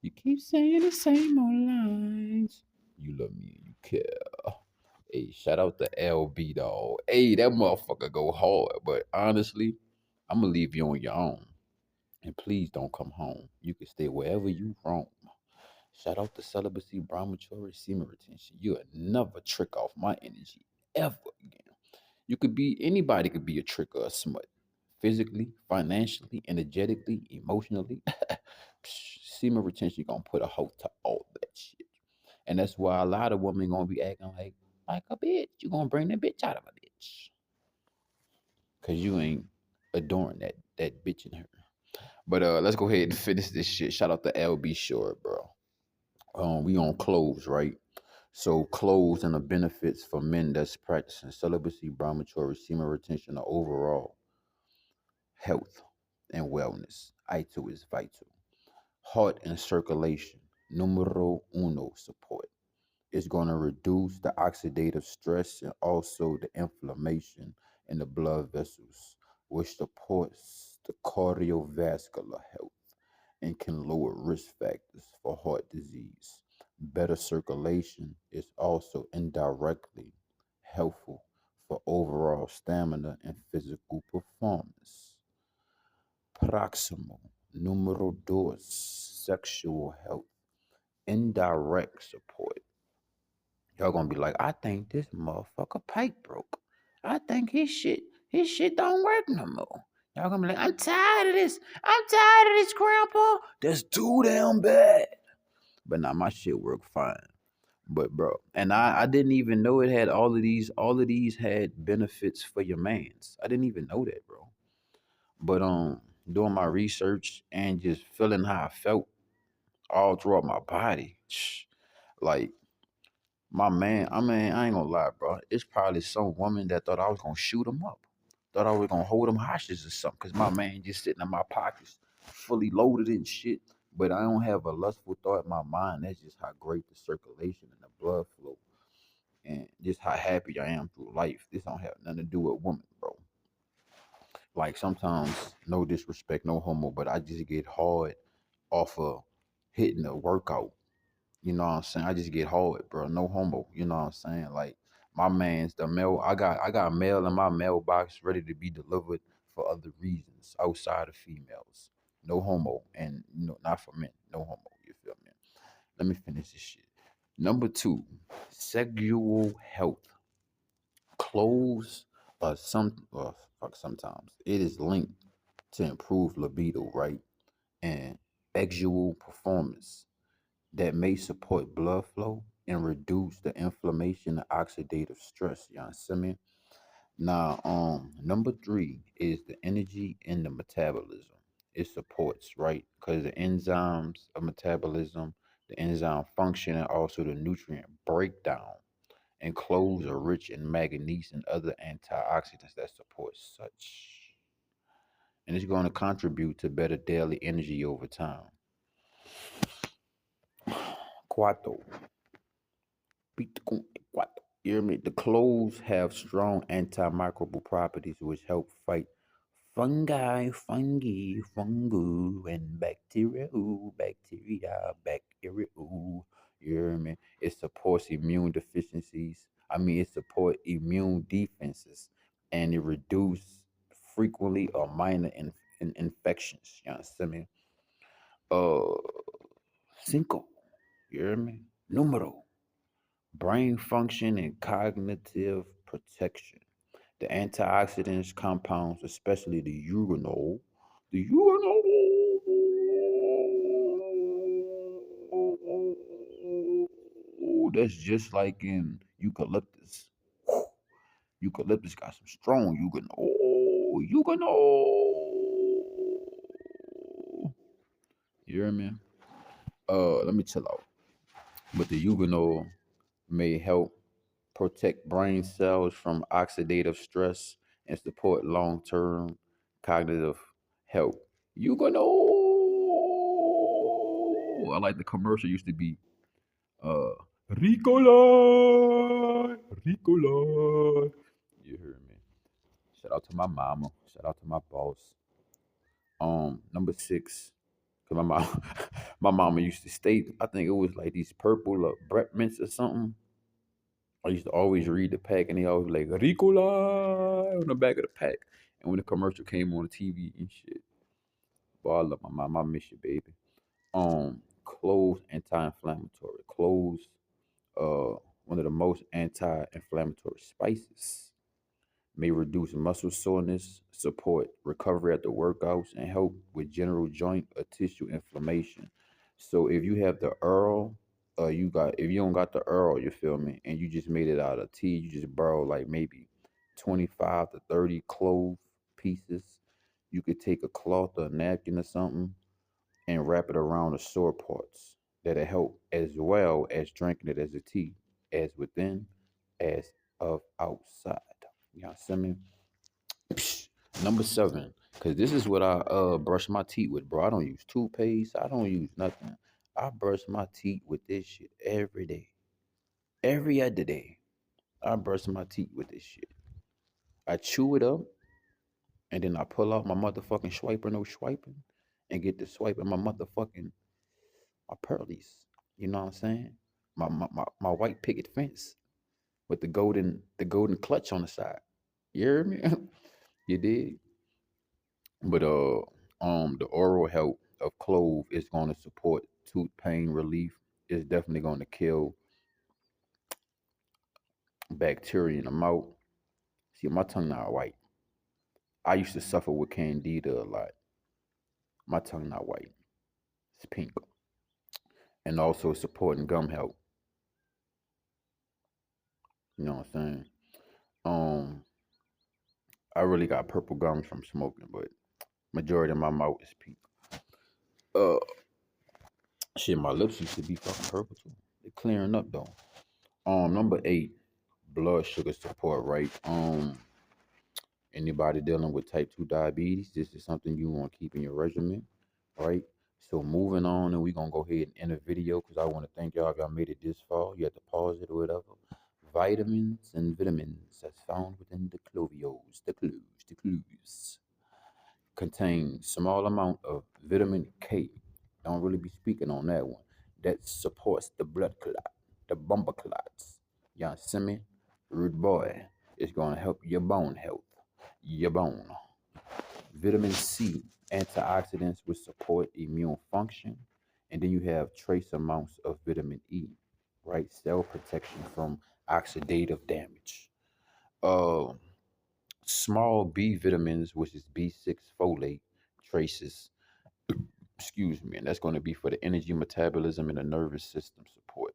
You keep saying the same old lines. You love me and you care. Hey, shout out to LB dog. Hey, that motherfucker go hard. But honestly, I'm gonna leave you on your own. And please don't come home. You can stay wherever you roam. Shout out to celibacy, brahmachari, semen retention. You'll never trick off my energy ever again. You could be anybody could be a trick or a smut. Physically, financially, energetically, emotionally. Semen retention gonna put a halt to all that shit. And that's why a lot of women gonna be acting like a bitch. You gonna bring the bitch out of a bitch. Cause you ain't adoring that bitch in her. But let's go ahead and finish this shit. Shout out to LB Short, bro. We on clothes, right? So clothes and the benefits for men that's practicing celibacy, brahmachari, semen retention, or overall health and wellness. I2 is vital. Heart and circulation. Numero uno support. It's going to reduce the oxidative stress and also the inflammation in the blood vessels, which supports the cardiovascular health and can lower risk factors for heart disease. Better circulation is also indirectly helpful for overall stamina and physical performance. Proximal, numero dos, sexual health, indirect support. Y'all gonna be like, I think this motherfucker pipe broke. I think his shit don't work no more. Y'all gonna be like, I'm tired of this. I'm tired of this, grandpa. That's too damn bad. But now my shit work fine. But bro, and I didn't even know it had all of these had benefits for your mans. I didn't even know that, bro. But doing my research and just feeling how I felt all throughout my body. Like my man, I mean, I ain't gonna lie, bro. It's probably some woman that thought I was gonna shoot him up. Thought I was gonna hold him hostage or something. Cause my man just sitting in my pockets, fully loaded and shit. But I don't have a lustful thought in my mind. That's just how great the circulation and the blood flow. And just how happy I am through life. This don't have nothing to do with women, bro. Like sometimes, no disrespect, no homo, but I just get hard off of hitting a workout. You know what I'm saying? I just get hard, bro. No homo. You know what I'm saying? Like my man's the mail. I got mail in my mailbox ready to be delivered for other reasons outside of females. No homo, and not for men. No homo. You feel me? Let me finish this shit. Number two, sexual health. Clothes sometimes it is linked to improve libido, right? And sexual performance that may support blood flow and reduce the inflammation and oxidative stress. You understand me? Now, number three is the energy and the metabolism. It supports, right? Because the enzymes of metabolism, the enzyme function, and also the nutrient breakdown. And cloves are rich in manganese and other antioxidants that support such. And it's going to contribute to better daily energy over time. Cuatro. Beat the cuatro. You hear me? The cloves have strong antimicrobial properties which help fight fungi, and bacteria. You hear me? It supports immune deficiencies. It supports immune defenses, and it reduces frequently or minor infections. You understand me? Uh, cinco. You hear me? Numero. Brain function and cognitive protection. The antioxidants compounds, especially the urinol, that's just like in eucalyptus. Eucalyptus got some strong urinol. You hear me? Let me chill out. But the urinol may help protect brain cells from oxidative stress and support long-term cognitive health. You gonna know. I like the commercial used to be uh Ricola, Ricola. You hear me? Shout out to my mama. Shout out to my boss. Number 6. Cause my mom, my mama used to state. I think it was like these purple Brett mints or something. I used to always read the pack, and they always like Ricola on the back of the pack. And when the commercial came on the TV and shit, boy, I love my mom. I miss you, baby. Cloves anti-inflammatory. Cloves, one of the most anti-inflammatory spices, may reduce muscle soreness, support recovery after workouts, and help with general joint or tissue inflammation. So if you have the Earl, if you don't got the Earl, you feel me, and you just made it out of tea, you just borrow like maybe 25 to 30 clove pieces. You could take a cloth or a napkin or something and wrap it around the sore parts. That'll help as well as drinking it as a tea, as within, as of outside. You know what I'm saying? Psh, Number 7, because this is what I brush my teeth with, bro. I don't use toothpaste. I don't use nothing. I brush my teeth with this shit every day. Every other day. I brush my teeth with this shit. I chew it up and then I pull out my motherfucking swiper, no swiping, and get to swiping my pearlies. You know what I'm saying? My white picket fence with the golden clutch on the side. You hear me? You did? But the oral health of clove is going to support tooth pain relief. It's definitely going to kill bacteria in the mouth. See, my tongue not white. I used to suffer with candida a lot. My tongue not white. It's pink. And also supporting gum health. You know what I'm saying? Um, I really got purple gums from smoking, but majority of my mouth is pink. Uh, shit, my lips used to be fucking purple too. They clearing up though. Number 8, blood sugar support, right? Anybody dealing with type 2 diabetes, this is something you want to keep in your regimen, right? So moving on, and we're gonna go ahead and end the video because I want to thank y'all if y'all made it this far. You have to pause it or whatever. Vitamins and vitamins that's found within the clovios, the clues contain small amount of vitamin K. Don't really be speaking on that one. That supports the blood clot, the bumper clots. You understand me? Rude boy. It's gonna help your bone health. Your bone. Vitamin C, antioxidants which support immune function. And then you have trace amounts of vitamin E, right? Cell protection from oxidative damage. Uh, Small B vitamins, which is B6 folate, traces, excuse me, and that's going to be for the energy metabolism and the nervous system support.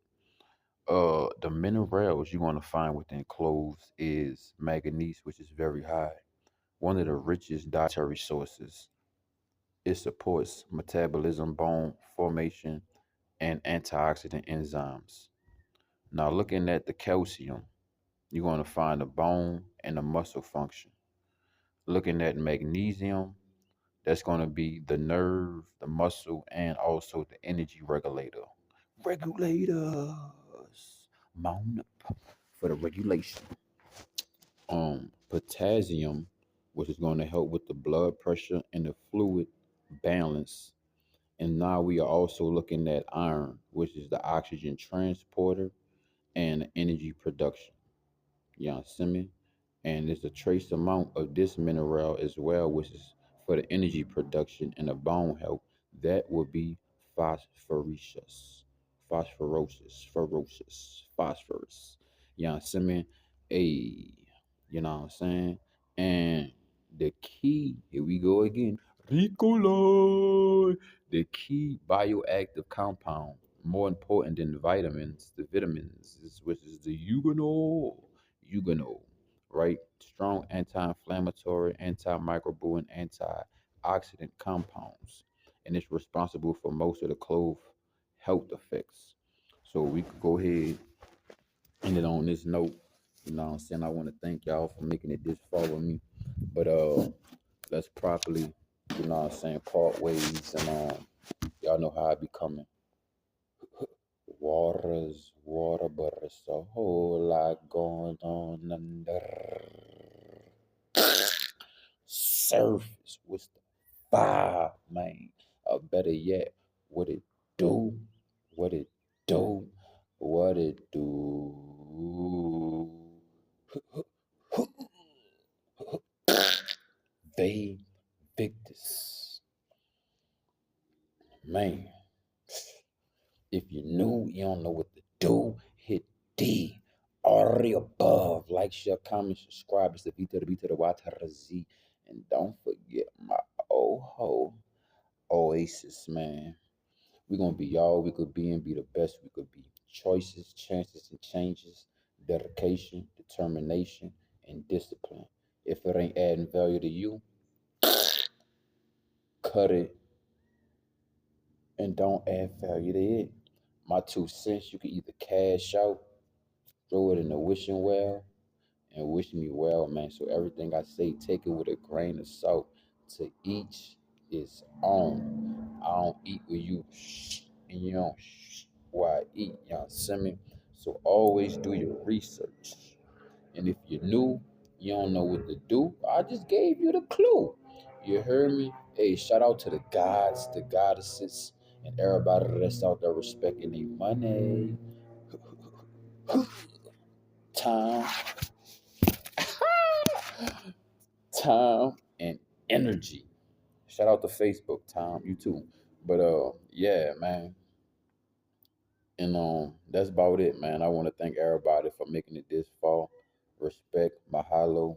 The minerals you're going to find within cloves is manganese, which is very high, one of the richest dietary sources. It supports metabolism, bone formation, and antioxidant enzymes. Now, looking at the calcium, you're going to find the bone and the muscle function. Looking at magnesium, that's going to be the nerve, the muscle, and also the energy regulator. Regulators, mount up for the regulation. Potassium, which is going to help with the blood pressure and the fluid balance. And now we are also looking at iron, which is the oxygen transporter and energy production. You know what I'm saying? And there's a trace amount of this mineral as well, which is for the energy production and the bone health. That would be phosphorus, phosphorus. You know what I'm saying? A, you know what I'm saying? And the key, here we go again, Ricola, the key bioactive compound, more important than the vitamins, which is the eugenol, right? Strong anti-inflammatory, antimicrobial, and antioxidant compounds, and it's responsible for most of the clove health effects. So we could go ahead and end it on this note. You know what I'm saying? I want to thank y'all for making it this far with me. But let's properly, you know what I'm saying, part ways, and y'all know how I be coming. Water's water, but it's a whole lot going on under surface. What's the vibe, man? Or better yet, what it do? What it do? What it do? They victors. Man, if you new, you don't know what to do, hit D. Already above. Like, share, comment, subscribe. It's the V to the B to the Y to the Z. And don't forget my old hoe, Oasis, man. We're going to be all we could be and be the best we could be. Choices, chances, and changes. Dedication, determination, and discipline. If it ain't adding value to you, cut it and don't add value to it. My 2 cents, you can either cash out, throw it in the wishing well, and wish me well, man. So everything I say, take it with a grain of salt. To each is own. I don't eat with you, and you don't why I eat. You know what I'm saying? So always do your research. And if you're new, you don't know what to do, I just gave you the clue. You heard me? Hey, shout out to the gods, the goddesses, and everybody that's out there respecting their money, time, time, and energy. Shout out to Facebook, Tom, you too. But yeah, man. And that's about it, man. I want to thank everybody for making it this far. Respect, mahalo,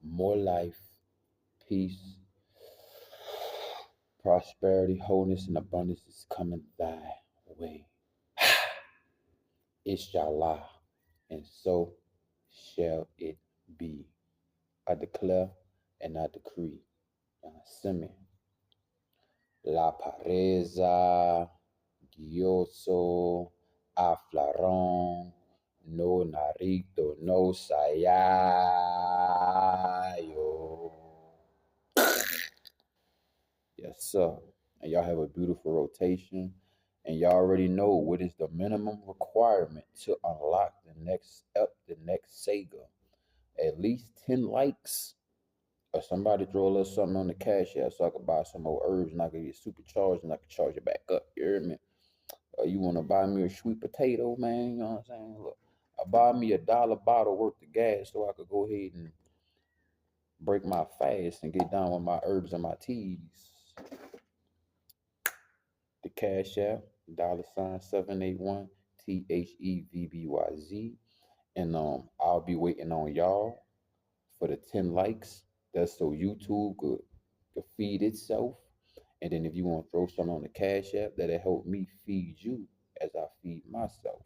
more life, peace, prosperity, wholeness, and abundance is coming thy way. Inshallah. And so shall it be. I declare and I decree. Semi. La pareza, gioso, aflaron, no narito, no sayayo. Yes, sir. And y'all have a beautiful rotation. And y'all already know what is the minimum requirement to unlock the next Sega. At least 10 likes. Or somebody throw a little something on the cash app so I could buy some more herbs and I could get supercharged and I could charge it back up. You hear me? You want to buy me a sweet potato, man? You know what I'm saying? Look, I buy me $1 bottle worth of gas so I could go ahead and break my fast and get down with my herbs and my teas. The Cash App, $781 THEVBYZ. And I'll be waiting on y'all for the 10 likes. That's so YouTube could feed itself. And then if you want to throw something on the Cash App, that'll help me feed you as I feed myself.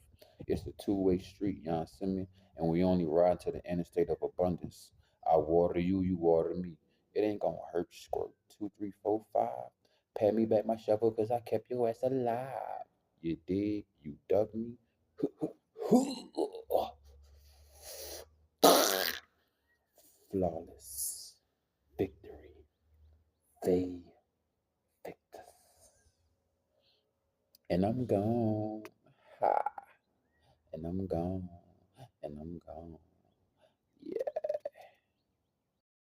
It's a two-way street, you know what I'm saying? And we only ride to the interstate of abundance. I water you, you water me. It ain't gonna hurt you, squirt. 2, 3, 4, 5. Pay me back my shovel because I kept your ass alive. You dig? You dug me? Flawless victory. They victors. And I'm gone. Ha. And I'm gone. and I'm gone.